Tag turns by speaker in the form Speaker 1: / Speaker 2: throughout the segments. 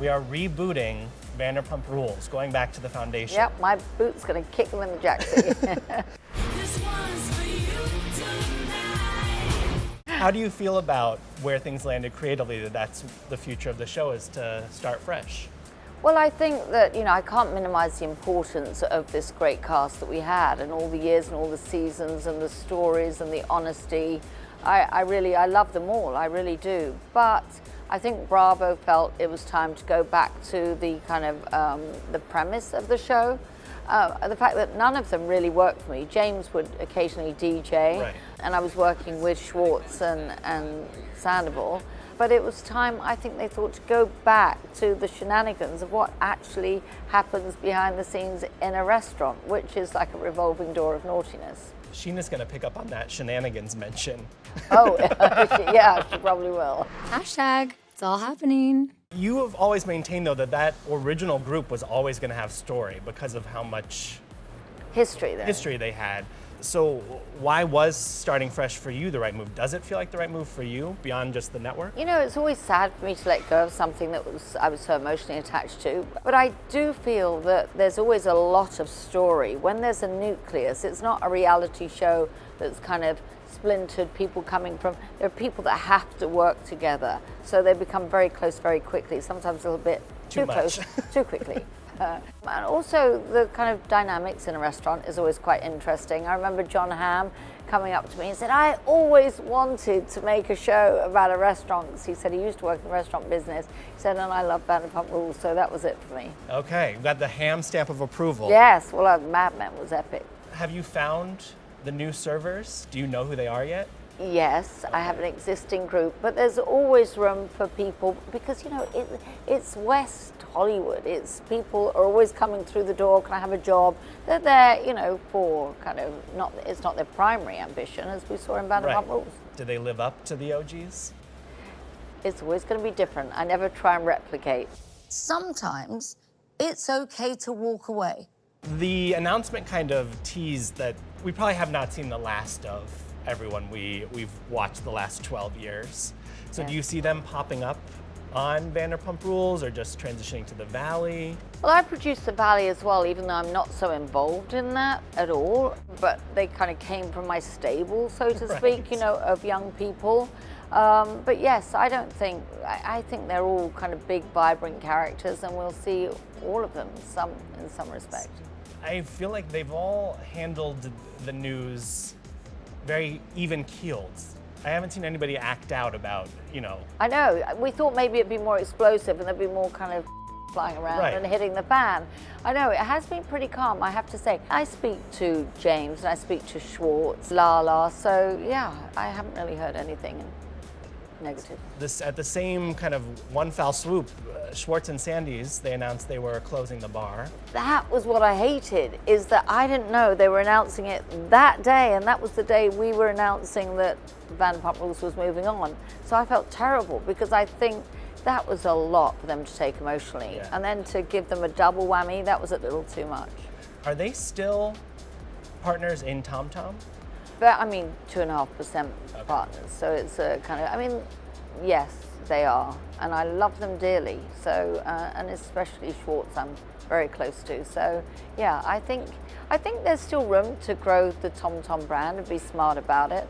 Speaker 1: We are rebooting Vanderpump Rules, going back to the foundation.
Speaker 2: Yep, my boot's gonna kick them in the jacksie.
Speaker 1: How do you feel about where things landed creatively, that that's the future of the show, is to start fresh?
Speaker 2: Well, I think that, I can't minimize the importance of this great cast that we had and all the years and all the seasons and the stories and the honesty. I love them all, I really do. But I think Bravo felt it was time to go back to the kind of the premise of the show. The fact that none of them really worked for me. James would occasionally DJ,
Speaker 1: right,
Speaker 2: and I was working with Schwartz and Sandoval. But it was time, I think they thought, to go back to the shenanigans of what actually happens behind the scenes in a restaurant, which is like a revolving door of naughtiness.
Speaker 1: Sheena's gonna pick up on that shenanigans mention.
Speaker 2: Oh, yeah, she probably will.
Speaker 3: Hashtag, it's all happening.
Speaker 1: You have always maintained, though, that that original group was always gonna have story because of how much
Speaker 2: history
Speaker 1: they had. So why was starting fresh for you the right move? Does it feel like the right move for you beyond just the network?
Speaker 2: It's always sad for me to let go of something that I was so emotionally attached to. But I do feel that there's always a lot of story. When there's a nucleus, it's not a reality show that's kind of splintered, people coming from, there are people that have to work together. So they become very close very quickly, sometimes a little bit too close, too quickly. And also the kind of dynamics in a restaurant is always quite interesting. I remember John Hamm coming up to me and said, I always wanted to make a show about a restaurant. He said he used to work in the restaurant business. He said, and I love Vanderpump Rules, so that was it for me.
Speaker 1: Okay, you got the Hamm stamp of approval.
Speaker 2: Yes, well, Mad Men was epic.
Speaker 1: Have you found the new servers? Do you know who they are yet?
Speaker 2: Yes, I have an existing group, but there's always room for people because, it's West Hollywood. It's people are always coming through the door, can I have a job? They're there, for kind of, it's not their primary ambition, as we saw in Vanderpump Rules.
Speaker 1: Do they live up to the OGs?
Speaker 2: It's always going to be different. I never try and replicate.
Speaker 4: Sometimes it's okay to walk away.
Speaker 1: The announcement kind of teased that we probably have not seen the last of everyone we've watched the last 12 years. So do you see them popping up on Vanderpump Rules or just transitioning to the Valley?
Speaker 2: Well, I produced the Valley as well, even though I'm not so involved in that at all. But they kind of came from my stable, so to speak, of young people. But yes, I think they're all kind of big, vibrant characters, and we'll see all of them in some respect.
Speaker 1: I feel like they've all handled the news very even-keeled. I haven't seen anybody act out about,
Speaker 2: I know. We thought maybe it'd be more explosive and there'd be more kind of flying around and hitting the fan. I know, it has been pretty calm, I have to say. I speak to James and I speak to Schwartz, Lala, so yeah, I haven't really heard anything negative.
Speaker 1: At the same kind of one foul swoop, Schwartz and Sandy's, they announced they were closing the bar.
Speaker 2: That was what I hated, is that I didn't know they were announcing it that day, and that was the day we were announcing that Vanderpump Rules was moving on. So I felt terrible because I think that was a lot for them to take emotionally.
Speaker 1: Yeah.
Speaker 2: And then to give them a double whammy, that was a little too much.
Speaker 1: Are they still partners in Tom Tom?
Speaker 2: But 2.5% partners. So it's a kind of, yes, they are. And I love them dearly. So, and especially Schwartz, I'm very close to. So yeah, I think there's still room to grow the Tom Tom brand and be smart about it.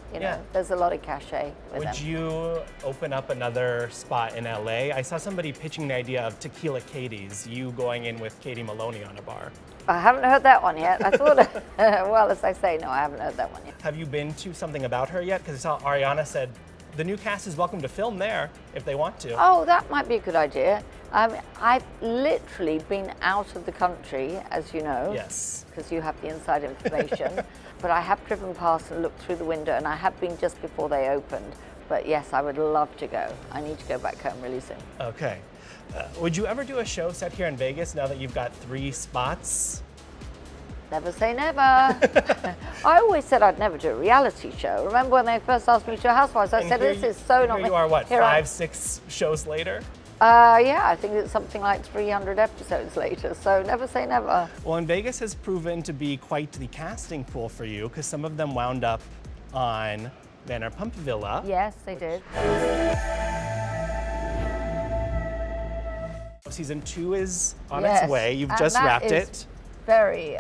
Speaker 2: There's a lot of cachet with them.
Speaker 1: Would you open up another spot in LA? I saw somebody pitching the idea of Tequila Katie's, you going in with Katie Maloney on a bar.
Speaker 2: I haven't heard that one yet. I thought, well, as I say, no, I haven't heard that one yet.
Speaker 1: Have you been to something about her yet? Because I saw Ariana said the new cast is welcome to film there if they want to.
Speaker 2: Oh, that might be a good idea. I've literally been out of the country, as you know.
Speaker 1: Yes.
Speaker 2: Because you have the inside information. But I have driven past and looked through the window, and I have been just before they opened. But yes, I would love to go. I need to go back home really soon.
Speaker 1: Okay. Would you ever do a show set here in Vegas now that you've got 3 spots?
Speaker 2: Never say never. I always said I'd never do a reality show. Remember when they first asked me to do Housewives? I said, this is so not me.
Speaker 1: Here you are, what, 5, 6 shows later?
Speaker 2: Yeah, I think it's something like 300 episodes later, so never say never.
Speaker 1: Well, and Vegas has proven to be quite the casting pool for you, because some of them wound up on Vanderpump Villa.
Speaker 2: Yes, they did.
Speaker 1: Season 2 is on
Speaker 2: Yes,
Speaker 1: its way. You've
Speaker 2: and
Speaker 1: just
Speaker 2: that
Speaker 1: wrapped
Speaker 2: is
Speaker 1: it.
Speaker 2: Very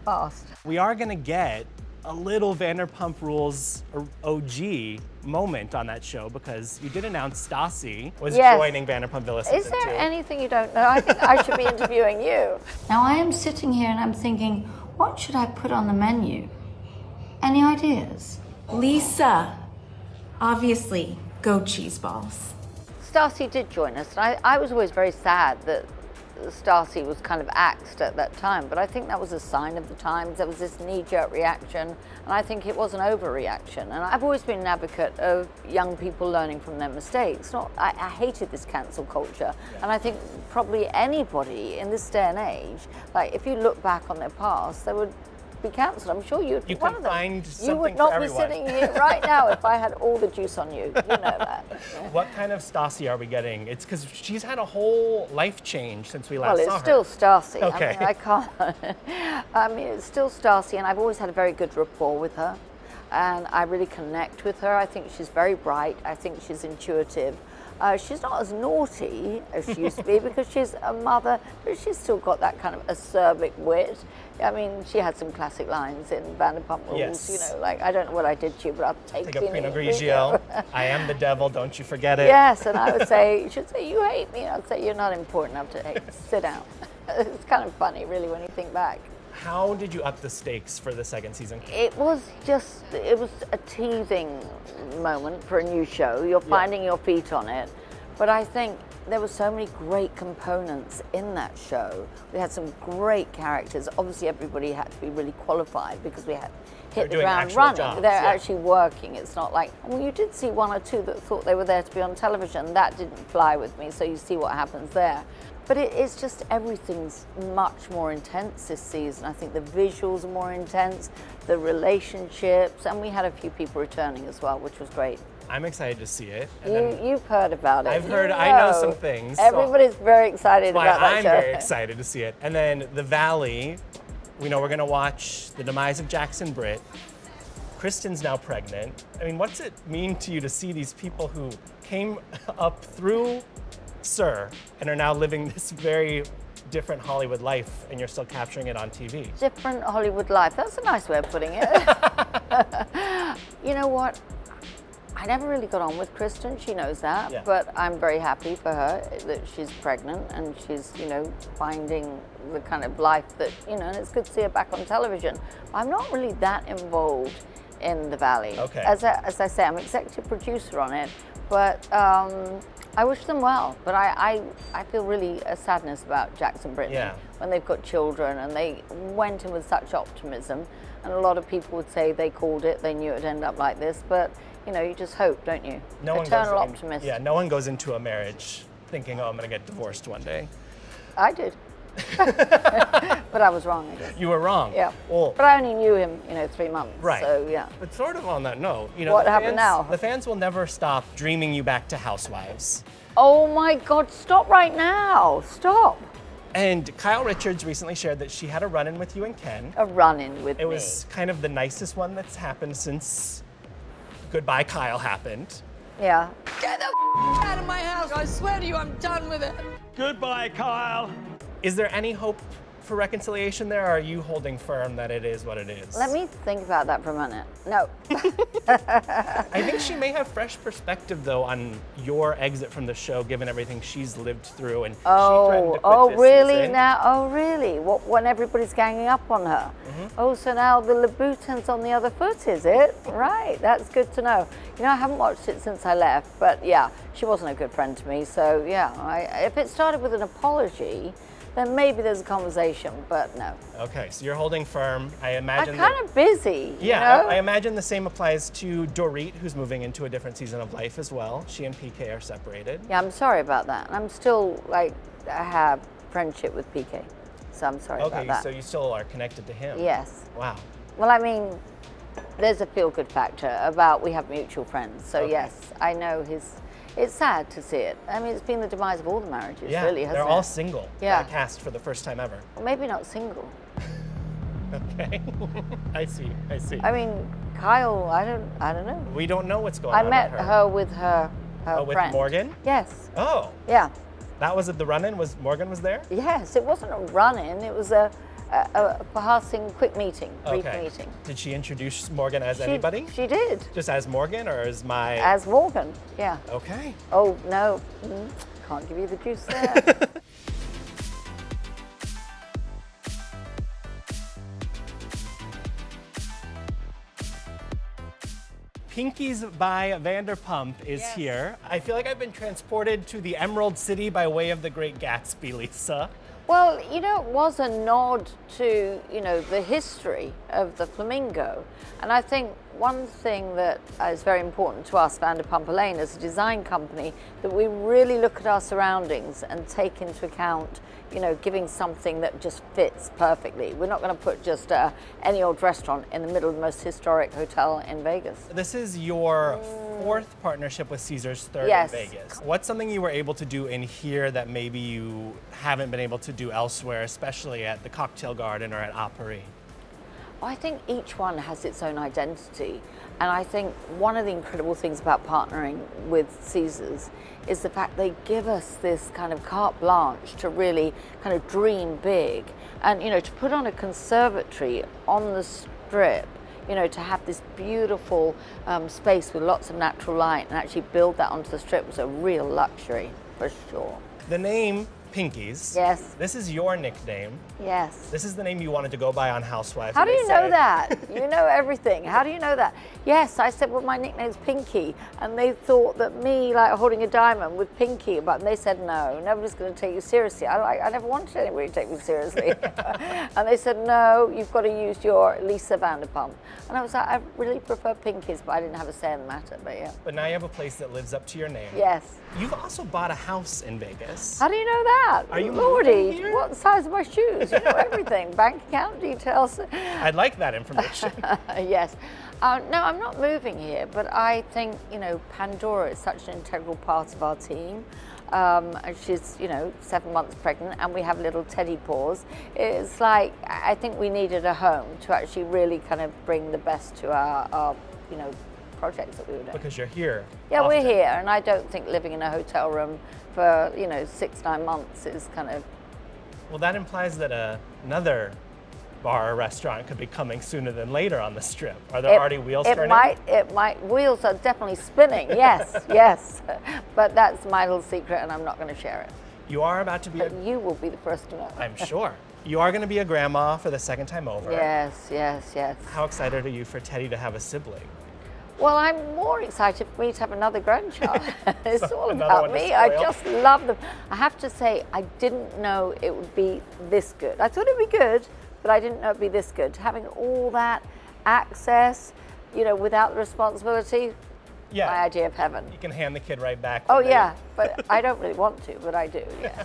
Speaker 2: fast.
Speaker 1: We are gonna get a little Vanderpump Rules OG moment on that show because you did announce Stassi was
Speaker 2: Yes.
Speaker 1: joining Vanderpump Villa season
Speaker 2: Is there
Speaker 1: 2.
Speaker 2: anything you don't know? I think I should be interviewing you.
Speaker 4: Now I am sitting here and I'm thinking, what should I put on the menu? Any ideas?
Speaker 5: Lisa, obviously, goat cheese balls.
Speaker 2: Stassi did join us, and I was always very sad that Stassi was kind of axed at that time, but I think that was a sign of the times. There was this knee-jerk reaction, and I think it was an overreaction. And I've always been an advocate of young people learning from their mistakes. I hated this cancel culture, and I think probably anybody in this day and age, like if you look back on their past, they would be cancelled. I'm sure you'd be
Speaker 1: You
Speaker 2: one
Speaker 1: can
Speaker 2: of them.
Speaker 1: find
Speaker 2: You
Speaker 1: something
Speaker 2: would
Speaker 1: for
Speaker 2: not be
Speaker 1: everyone.
Speaker 2: sitting here right now if I had all the juice on you. You know that.
Speaker 1: What kind of Stassi are we getting? It's because she's had a whole life change since we last
Speaker 2: Well,
Speaker 1: saw
Speaker 2: it's
Speaker 1: her.
Speaker 2: still Stassi.
Speaker 1: Okay.
Speaker 2: I mean, I can't. I mean, it's still Stassi, and I've always had a very good rapport with her, and I really connect with her. I think she's very bright. I think she's intuitive. She's not as naughty as she used to be because she's a mother, but she's still got that kind of acerbic wit. I mean, she had some classic lines in Vanderpump Rules,
Speaker 1: Yes.
Speaker 2: you know, like, I don't know what I did to you, but I'll take
Speaker 1: Take
Speaker 2: you.
Speaker 1: a Pinot Grigio. I am the devil, don't you forget it.
Speaker 2: Yes, and I would say, she'd say, you hate me. I'd say, you're not important enough to hate. Sit down. It's kind of funny, really, when you think back.
Speaker 1: How did you up the stakes for the second season?
Speaker 2: It was a teething moment for a new show. You're finding your feet on it. But I think there were so many great components in that show. We had some great characters. Obviously, everybody had to be really qualified because we had
Speaker 1: They're
Speaker 2: hit the
Speaker 1: doing
Speaker 2: ground
Speaker 1: actual
Speaker 2: running.
Speaker 1: jobs,
Speaker 2: They're
Speaker 1: yeah.
Speaker 2: actually working. It's not like, well, you did see one or two that thought they were there to be on television. That didn't fly with me, so you see what happens there. But it's just everything's much more intense this season. I think the visuals are more intense, the relationships, and we had a few people returning as well, which was great.
Speaker 1: I'm excited to see it. And then
Speaker 2: You've heard about it.
Speaker 1: I've
Speaker 2: You
Speaker 1: heard, I know some things. so
Speaker 2: Everybody's very excited
Speaker 1: that's why
Speaker 2: about that
Speaker 1: I'm
Speaker 2: show.
Speaker 1: very excited to see it. And then the Valley, we know we're gonna watch the demise of Jackson Britt. Kristen's now pregnant. I mean, what's it mean to you to see these people who came up through Sir and are now living this very different Hollywood life, and you're still capturing it on TV?
Speaker 2: Different Hollywood life. That's a nice way of putting it. You know what? I never really got on with Kristen. She knows that.
Speaker 1: Yeah.
Speaker 2: But I'm very happy for her that she's pregnant and she's, you know, finding the kind of life that, you know, and it's good to see her back on television. I'm not really that involved in the Valley.
Speaker 1: Okay.
Speaker 2: As I say, I'm executive producer on it, but I wish them well. But I feel really a sadness about Jackson Brittany
Speaker 1: Yeah.
Speaker 2: when they've got children, and they went in with such optimism. And a lot of people would say they called it, they knew it would end up like this, but you know, you just hope, don't you? Eternal optimist.
Speaker 1: Yeah, no one goes into a marriage thinking, oh, I'm gonna get divorced one day.
Speaker 2: I did. But I was wrong, I guess.
Speaker 1: You were wrong.
Speaker 2: Yeah.
Speaker 1: Well,
Speaker 2: But I only knew him, you know, 3 months.
Speaker 1: right.
Speaker 2: So, yeah.
Speaker 1: But sort of on that note, you know,
Speaker 2: What
Speaker 1: the
Speaker 2: happened
Speaker 1: fans-
Speaker 2: now?
Speaker 1: The fans will never stop dreaming you back to Housewives.
Speaker 2: Oh my God, stop right now. Stop.
Speaker 1: And Kyle Richards recently shared that she had a run-in with you and Ken.
Speaker 2: A run-in with
Speaker 1: It
Speaker 2: me.
Speaker 1: was kind of the nicest one that's happened since Goodbye Kyle happened.
Speaker 2: Yeah.
Speaker 6: Get the out of my house! I swear to you, I'm done with it.
Speaker 7: Goodbye, Kyle.
Speaker 1: Is there any hope for reconciliation there, or are you holding firm that it is what it is?
Speaker 2: Let me think about that for a minute. No.
Speaker 1: I think she may have fresh perspective, though, on your exit from the show, given everything she's lived through, and she threatened to quit this
Speaker 2: really?
Speaker 1: season.
Speaker 2: Now, oh, really? What, when everybody's ganging up on her?
Speaker 1: Mm-hmm.
Speaker 2: Oh, so now the Rebooting's on the other foot, is it? Right, that's good to know. You know, I haven't watched it since I left, but yeah, she wasn't a good friend to me, so yeah, if it started with an apology, then maybe there's a conversation, but no.
Speaker 1: Okay, so you're holding firm. I
Speaker 2: I'm
Speaker 1: imagine.
Speaker 2: kind of busy,
Speaker 1: Yeah,
Speaker 2: you know?
Speaker 1: I imagine the same applies to Dorit, who's moving into a different season of life as well. She and PK are separated.
Speaker 2: Yeah, I'm sorry about that. I'm still, like, I have friendship with PK, so I'm sorry about
Speaker 1: Okay,
Speaker 2: that.
Speaker 1: so you still are connected to him.
Speaker 2: Yes.
Speaker 1: Wow.
Speaker 2: Well, I mean, there's a feel-good factor about we have mutual friends. So
Speaker 1: Okay.
Speaker 2: yes, I know it's sad to see it. I mean, it's been the demise of all the marriages,
Speaker 1: Yeah,
Speaker 2: really, hasn't
Speaker 1: they're
Speaker 2: it?
Speaker 1: all single.
Speaker 2: Yeah.
Speaker 1: That cast for the first time ever.
Speaker 2: Well, maybe not single.
Speaker 1: Okay. I see.
Speaker 2: I mean, Kyle, I don't know.
Speaker 1: We don't know what's going
Speaker 2: I
Speaker 1: on
Speaker 2: met
Speaker 1: with her.
Speaker 2: her with her
Speaker 1: Oh, with
Speaker 2: friend.
Speaker 1: Morgan?
Speaker 2: Yes.
Speaker 1: Oh.
Speaker 2: Yeah.
Speaker 1: That was at the run-in? Was Morgan was there?
Speaker 2: Yes, it wasn't a run-in. It was a passing quick meeting, brief meeting.
Speaker 1: Did she introduce Morgan as anybody?
Speaker 2: She did.
Speaker 1: Just as Morgan or as my...
Speaker 2: As Morgan, yeah.
Speaker 1: Okay.
Speaker 2: Oh, no. Can't give you the juice there.
Speaker 1: Pinkies by Vanderpump is here. I feel like I've been transported to the Emerald City by way of the Great Gatsby, Lisa.
Speaker 2: Well, you know, it was a nod to, you know, the history of the Flamingo. And I think one thing that is very important to us, Vanderpump Lane, as a design company, that we really look at our surroundings and take into account, you know, giving something that just fits perfectly. We're not going to put just any old restaurant in the middle of the most historic hotel in Vegas.
Speaker 1: This is your fourth partnership with Caesars, third
Speaker 2: Yes.
Speaker 1: in Vegas. What's something you were able to do in here that maybe you haven't been able to do elsewhere, especially at the Cocktail Garden or at Opry?
Speaker 2: I think each one has its own identity. And I think one of the incredible things about partnering with Caesars is the fact they give us this kind of carte blanche to really kind of dream big. And, you know, to put on a conservatory on the Strip, you know, to have this beautiful space with lots of natural light and actually build that onto the Strip was a real luxury, for sure.
Speaker 1: The name Pinkies.
Speaker 2: Yes.
Speaker 1: This is your nickname.
Speaker 2: Yes.
Speaker 1: This is the name you wanted to go by on Housewives.
Speaker 2: How do
Speaker 1: they
Speaker 2: you know
Speaker 1: said-
Speaker 2: that? You know everything. How do you know that? Yes, I said, well, my nickname's Pinky. And they thought that me, like, holding a diamond with Pinky, but they said, no, nobody's going to take you seriously. I never wanted anybody to take me seriously. And they said, no, you've got to use your Lisa Vanderpump. And I was like, I really prefer Pinkies, but I didn't have a say in the matter, but yeah.
Speaker 1: But now you have a place that lives up to your name.
Speaker 2: Yes.
Speaker 1: You've also bought a house in Vegas.
Speaker 2: How do you know that?
Speaker 1: Are you
Speaker 2: Lordy,
Speaker 1: moving here?
Speaker 2: what size are my shoes? You know everything. Bank account details.
Speaker 1: I'd like that information.
Speaker 2: Yes. No, I'm not moving here, but I think, you know, Pandora is such an integral part of our team. And she's, you know, 7 months pregnant, and we have little teddy paws. It's like, I think we needed a home to actually really kind of bring the best to our you know, projects that we were doing.
Speaker 1: Because you're here.
Speaker 2: Yeah,
Speaker 1: often.
Speaker 2: we're here, and I don't think living in a hotel room for, you know, 6-9 months is kind of...
Speaker 1: Well, that implies that another bar or restaurant could be coming sooner than later on the Strip. Are there already wheels turning?
Speaker 2: It might. Wheels are definitely spinning, yes, yes. But that's my little secret, and I'm not going to share it.
Speaker 1: You are about to be
Speaker 2: But you will be the first to know.
Speaker 1: I'm sure. You are going to be a grandma for the second time over.
Speaker 2: Yes, yes, yes.
Speaker 1: How excited are you for Teddy to have a sibling?
Speaker 2: Well, I'm more excited for me to have another grandchild. It's
Speaker 1: So
Speaker 2: all
Speaker 1: another
Speaker 2: about
Speaker 1: one to
Speaker 2: me. I
Speaker 1: spoil.
Speaker 2: just love them. I have to say, I didn't know it would be this good. I thought it'd be good, but I didn't know it'd be this good. Having all that access, you know, without the responsibility,
Speaker 1: Yeah.
Speaker 2: my idea of heaven.
Speaker 1: You can hand the kid right back.
Speaker 2: Oh
Speaker 1: when they-
Speaker 2: yeah, but I don't really want to, but I do, yeah.